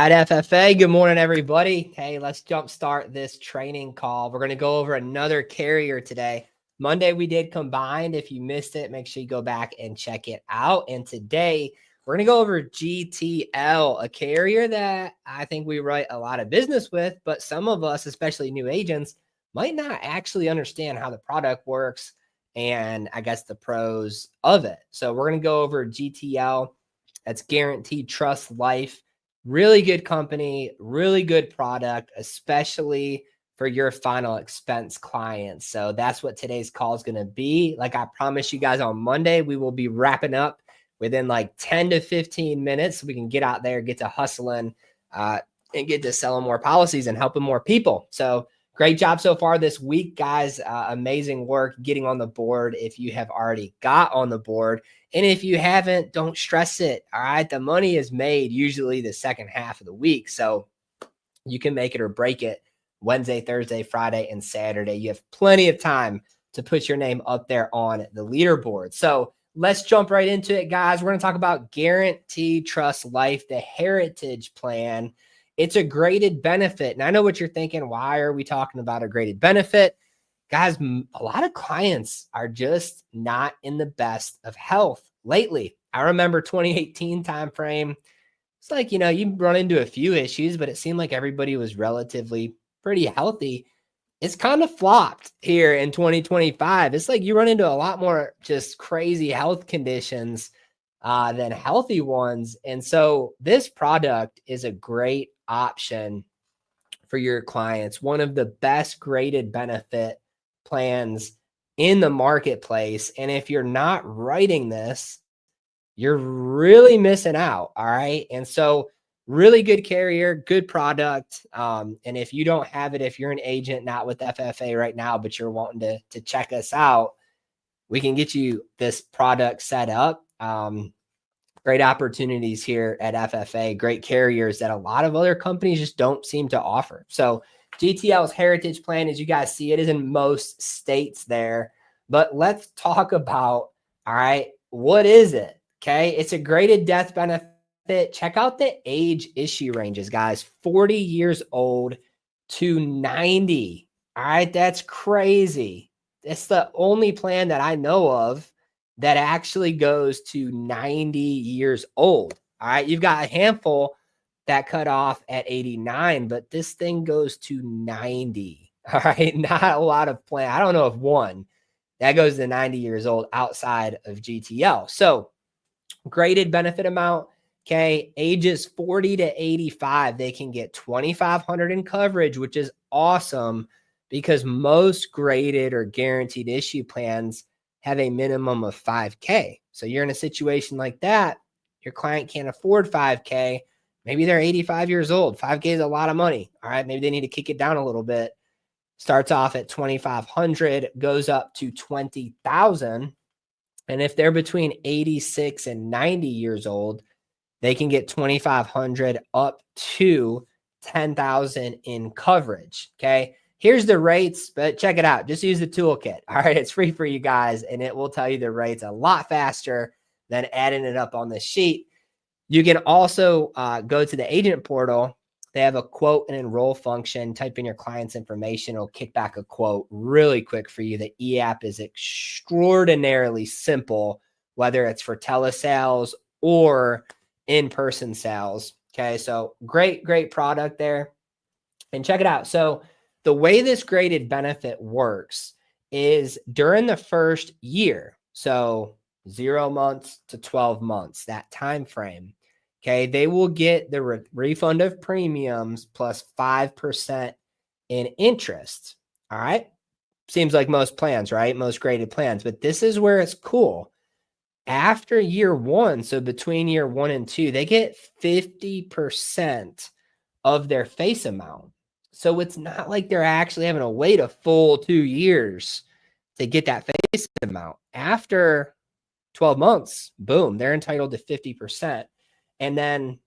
Right, FFA. Good morning, everybody. Hey, let's jumpstart this training call. We're going to go over another carrier today. Monday, we did combined. If you missed it, make sure you go back and check it out. And today, we're going to go over GTL, a carrier that I think we write a lot of business with, but some of us, especially new agents, might not actually understand how the product works and I guess the pros of it. So we're going to go over GTL. That's Guaranteed Trust Life. Really good company, really good product, especially for your final expense clients. So that's what today's call is going to be. Like I promised you guys on Monday, we will be wrapping up within like 10 to 15 minutes so we can get out there, get to hustling, and get to selling more policies and helping more people. So great job so far this week, guys. Amazing work getting on the board if you have already got on the board. And if you haven't, don't stress it. All right. The money is made usually the second half of the week. So you can make it or break it Wednesday, Thursday, Friday, and Saturday. You have plenty of time to put your name up there on the leaderboard. So let's jump right into it, guys. We're going to talk about Guaranteed Trust Life, the Heritage Plan. It's a graded benefit. And I know what you're thinking. Why are we talking about a graded benefit? Guys, a lot of clients are just not in the best of health lately. I remember 2018 timeframe. It's like, you run into a few issues, but it seemed like everybody was relatively pretty healthy. It's kind of flopped here in 2025. It's like you run into a lot more just crazy health conditions than healthy ones. And so this product is a great option for your clients. One of the best graded benefit plans in the marketplace. And if you're not writing this, you're really missing out. All right. And so really good carrier, good product. And if you don't have it, if you're an agent, not with FFA right now, but you're wanting to check us out, we can get you this product set up. Great opportunities here at FFA, great carriers that a lot of other companies just don't seem to offer. So GTL's Heritage Plan, as you guys see, it is in most states there. But let's talk about, all right, what is it? Okay, it's a graded death benefit. Check out the age issue ranges, guys. 40 years old to 90. All right, that's crazy. It's the only plan that I know of that actually goes to 90 years old. All right, you've got a handful that cut off at 89, but this thing goes to 90. All right, not a lot of plan. I don't know if one that goes to 90 years old outside of GTL. So graded benefit amount, okay, ages 40 to 85, they can get 2,500 in coverage, which is awesome because most graded or guaranteed issue plans have a minimum of 5K. So you're in a situation like that, your client can't afford 5K. Maybe they're 85 years old. 5K is a lot of money. All right. Maybe they need to kick it down a little bit. Starts off at 2,500, goes up to 20,000. And if they're between 86 and 90 years old, they can get 2,500 up to 10,000 in coverage. Okay. Here's the rates, but check it out. Just use the toolkit. All right. It's free for you guys, and it will tell you the rates a lot faster than adding it up on the sheet. You can also go to the agent portal. They have a quote and enroll function. Type in your client's information. It'll kick back a quote really quick for you. The e-app is extraordinarily simple, whether it's for telesales or in-person sales. Okay, so great product there. And check it out. So the way this graded benefit works is during the first year, so 0 months to 12 months, that time frame, okay, they will get the refund of premiums plus 5% in interest. All right. Seems like most plans, right? Most graded plans. But this is where it's cool. After year one, so between year 1 and 2, they get 50% of their face amount. So it's not like they're actually having to wait a full 2 years to get that face amount. After 12 months, boom, they're entitled to 50%. And then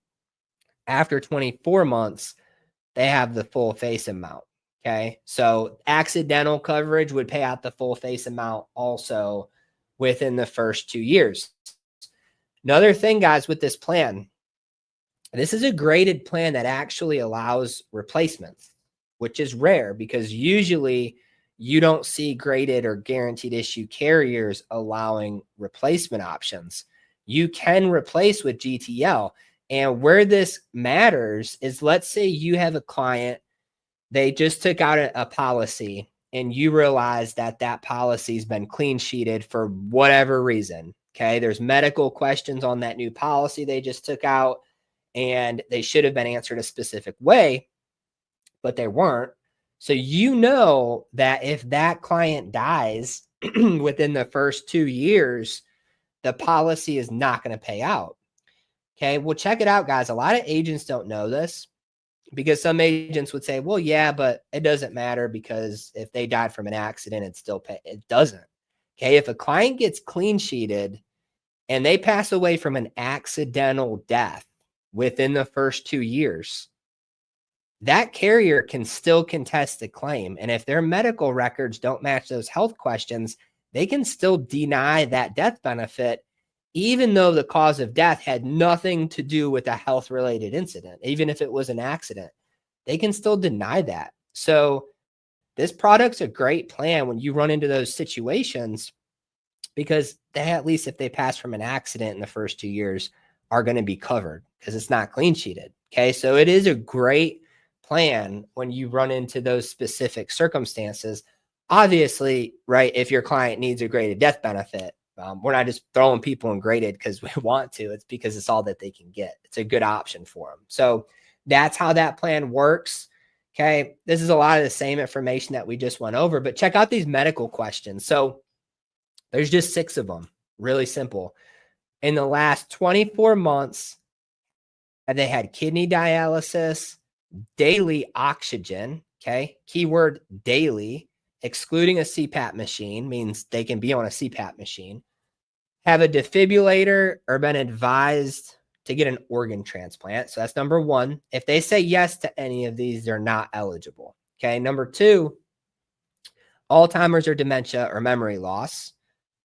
after 24 months, they have the full face amount. Okay. So accidental coverage would pay out the full face amount also within the first 2 years. Another thing, guys, with this plan, This is a graded plan that actually allows replacements, which is rare because usually you don't see graded or guaranteed issue carriers allowing replacement options. You can replace with GTL. And where this matters is, let's say you have a client, they just took out a policy and you realize that that policy's been clean sheeted for whatever reason. Okay. There's medical questions on that new policy they just took out, and they should have been answered a specific way, but they weren't. So you know that if that client dies within the first 2 years, the policy is not going to pay out. Okay. Well, check it out, guys. A lot of agents don't know this, because some agents would say, well, yeah, but it doesn't matter because if they died from an accident, it's still pay. It doesn't. Okay. If a client gets clean sheeted and they pass away from an accidental death within the first 2 years, that carrier can still contest the claim. And if their medical records don't match those health questions, they can still deny that death benefit, even though the cause of death had nothing to do with a health-related incident. Even if it was an accident, they can still deny that. So this product's a great plan when you run into those situations, because they, at least if they pass from an accident in the first 2 years, are going to be covered because it's not clean sheeted. Okay. So it is a great plan when you run into those specific circumstances. Obviously, right, if your client needs a graded death benefit, we're not just throwing people in graded because we want to. It's because it's all that they can get. It's a good option for them. So that's how that plan works. Okay. This is a lot of the same information that we just went over, but check out these medical questions. So there's just 6 of them. Really simple. In the last 24 months, have they had kidney dialysis, daily oxygen? Okay. Keyword daily, excluding a CPAP machine, means they can be on a CPAP machine. Have a defibrillator or been advised to get an organ transplant. So that's number 1. If they say yes to any of these, they're not eligible. Okay. Number 2, Alzheimer's or dementia or memory loss.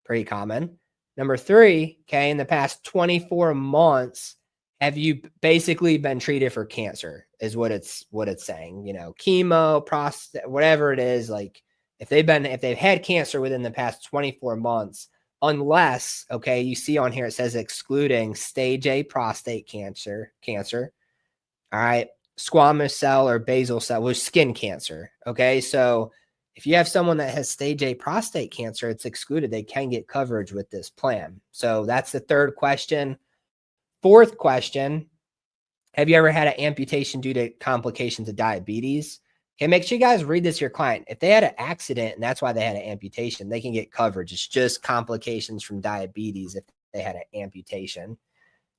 Pretty common. Number 3, okay, in the past 24 months, have you basically been treated for cancer, is what it's saying, chemo, prostate, whatever it is. Like if they've had cancer within the past 24 months, unless, okay, you see on here, it says excluding stage A prostate cancer. All right. Squamous cell or basal cell was skin cancer. Okay. So if you have someone that has stage A prostate cancer, it's excluded. They can get coverage with this plan. So that's the 3rd question. 4th question, have you ever had an amputation due to complications of diabetes? Okay, make sure you guys read this to your client. If they had an accident and that's why they had an amputation, they can get coverage. It's just complications from diabetes if they had an amputation.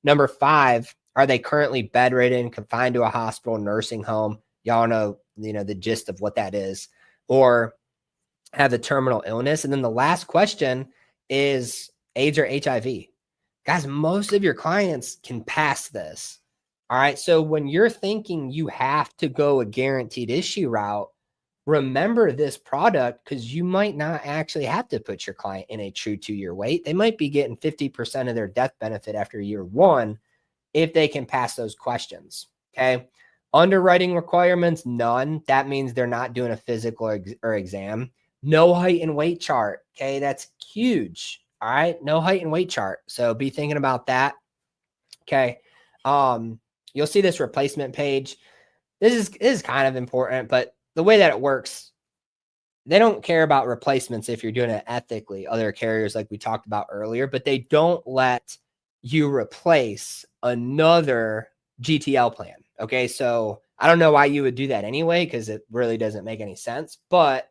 Number 5, are they currently bedridden, confined to a hospital, nursing home? Y'all know, the gist of what that is. Or have a terminal illness. And then the last question is AIDS or HIV. Guys, most of your clients can pass this. All right. So when you're thinking you have to go a guaranteed issue route, remember this product, because you might not actually have to put your client in a true 2-year wait. They might be getting 50% of their death benefit after year 1 if they can pass those questions. Okay. Underwriting requirements, none. That means they're not doing a physical or exam. No height and weight chart. Okay. That's huge. All right. No height and weight chart. So be thinking about that. Okay. You'll see this replacement page. This is kind of important, but the way that it works, they don't care about replacements if you're doing it ethically, other carriers like we talked about earlier, but they don't let you replace another GTL plan. Okay. So I don't know why you would do that anyway, because it really doesn't make any sense. But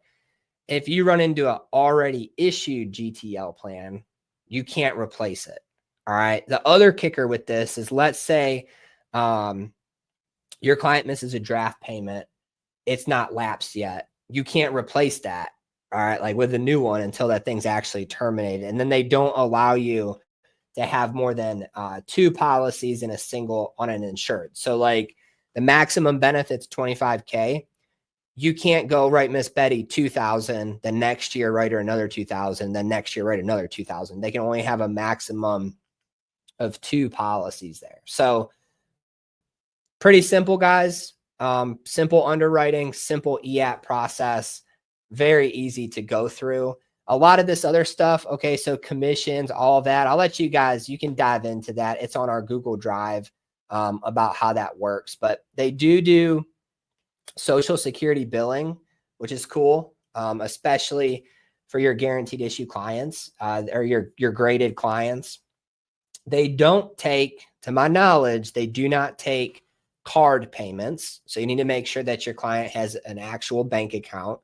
if you run into an already issued GTL plan, you can't replace it. All right. The other kicker with this is, let's say your client misses a draft payment. It's not lapsed yet. You can't replace that. All right. Like with a new one until that thing's actually terminated. And then they don't allow you to have more than 2 policies in a single on an insured. So like the maximum benefit's $25K. You can't go, right, Miss Betty, 2,000, the next year write her another 2,000, then next year write another 2,000. They can only have a maximum of 2 policies there. So Pretty simple, guys. Simple underwriting, simple EAP process, very easy to go through. A lot of this other stuff, okay, so commissions, all of that, I'll let you guys, you can dive into that. It's on our Google Drive about how that works. But they do Social Security billing, which is cool, especially for your guaranteed issue clients or your graded clients. They don't take, to my knowledge, they do not take card payments. So you need to make sure that your client has an actual bank account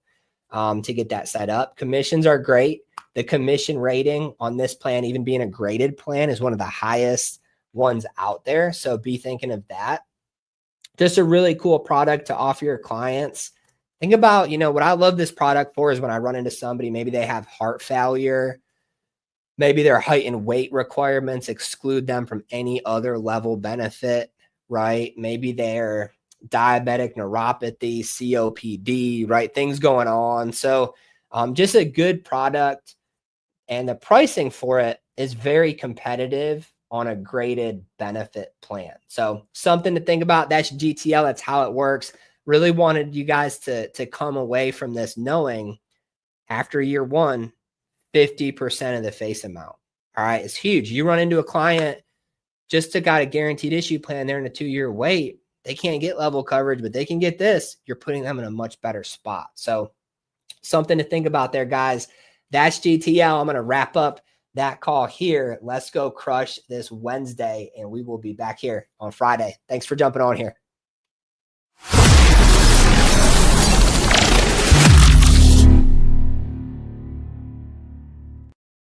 to get that set up. Commissions are great. The commission rating on this plan, even being a graded plan, is one of the highest ones out there. So be thinking of that. Just a really cool product to offer your clients. Think about, what I love this product for is when I run into somebody, maybe they have heart failure, maybe their height and weight requirements exclude them from any other level benefit, right? Maybe they're diabetic neuropathy, COPD, right? Things going on. So just a good product, and the pricing for it is very competitive on a graded benefit plan. So something to think about. That's GTL. That's how it works. Really wanted you guys to come away from this knowing after year one, 50% of the face amount. All right. It's huge. You run into a client just to got a guaranteed issue plan, they're in a 2-year wait. They can't get level coverage, but they can get this. You're putting them in a much better spot. So something to think about there, guys. That's GTL. I'm going to wrap up that call here. Let's go crush this Wednesday, and we will be back here on Friday. Thanks for jumping on here.